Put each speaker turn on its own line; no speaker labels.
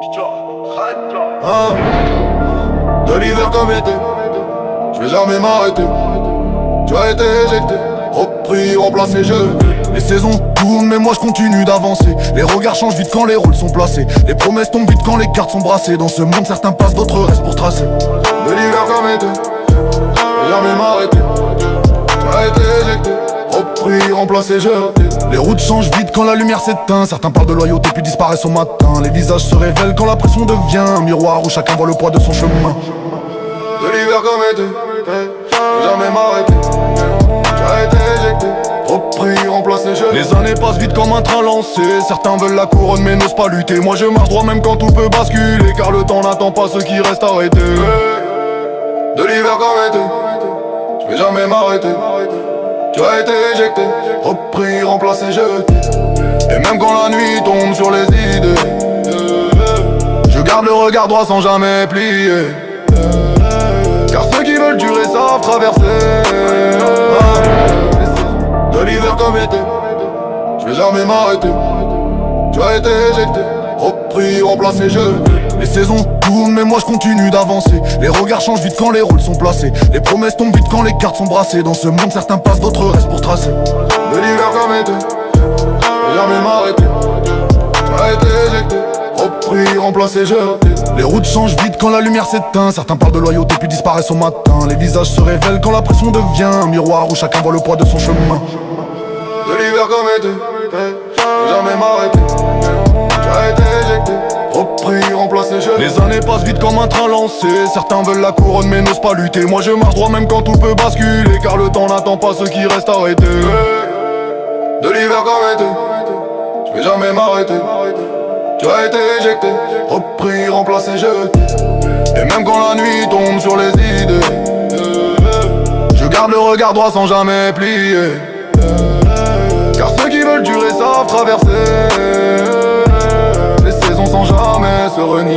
Hein, de l'hiver comme été, je vais jamais m'arrêter. Tu as été éjecté, repris, remplacé, jeté. Les saisons tournent mais moi je continue d'avancer. Les regards changent vite quand les rôles sont placés. Les promesses tombent vite quand les cartes sont brassées. Dans ce monde certains passent, d'autres restent pour tracer. De l'hiver comme été, je vais jamais m'arrêter. Tu as été éjecté, repris, remplacé, jeté. Les routes changent vite quand la lumière s'éteint. Certains parlent de loyauté puis disparaissent au matin. Les visages se révèlent quand la pression devient un miroir où chacun voit le poids de son chemin. De l'hiver comme été, je vais jamais m'arrêter. Tu as été éjecté, repris, remplacé, jeté. Les années passent vite comme un train lancé. Certains veulent la couronne mais n'osent pas lutter. Moi je marche droit même quand tout peut basculer, car le temps n'attend pas ceux qui restent arrêtés. De l'hiver comme été, je vais jamais m'arrêter. Tu as été éjecté, repris, remplacé, jeté. Et même quand la nuit tombe sur les idées, je garde le regard droit sans jamais plier. Car ceux qui veulent durer savent traverser. De l'hiver comme été, je vais jamais m'arrêter. Tu as été éjecté, repris, remplacé, jeté. Les saisons tournent mais moi je continue d'avancer. Les regards changent vite quand les rôles sont placés. Les promesses tombent vite quand les cartes sont brassées. Dans ce monde certains passent, d'autres restent pour tracer. De l'hiver comme été, je vais jamais m'arrêter. Tu as été éjecté, repris, remplacé, jeté. Les routes changent vite quand la lumière s'éteint. Certains parlent de loyauté puis disparaissent au matin. Les visages se révèlent quand la pression devient un miroir où chacun voit le poids de son chemin. De l'hiver comme été, je vais jamais m'arrêter. Tu as été éjecté, repris, remplacé, jeté. Les années passent vite comme un train lancé. Certains veulent la couronne mais n'osent pas lutter. Moi je marche droit même quand tout peut basculer, car le temps n'attend pas ceux qui restent arrêtés. De l'hiver comme été, je vais jamais m'arrêter. Tu as été éjecté, repris, remplacé, jeté. Et même quand la nuit tombe sur les idées, je garde le regard droit sans jamais plier. Car ceux qui veulent durer savent traverser les saisons sans jamais se renier.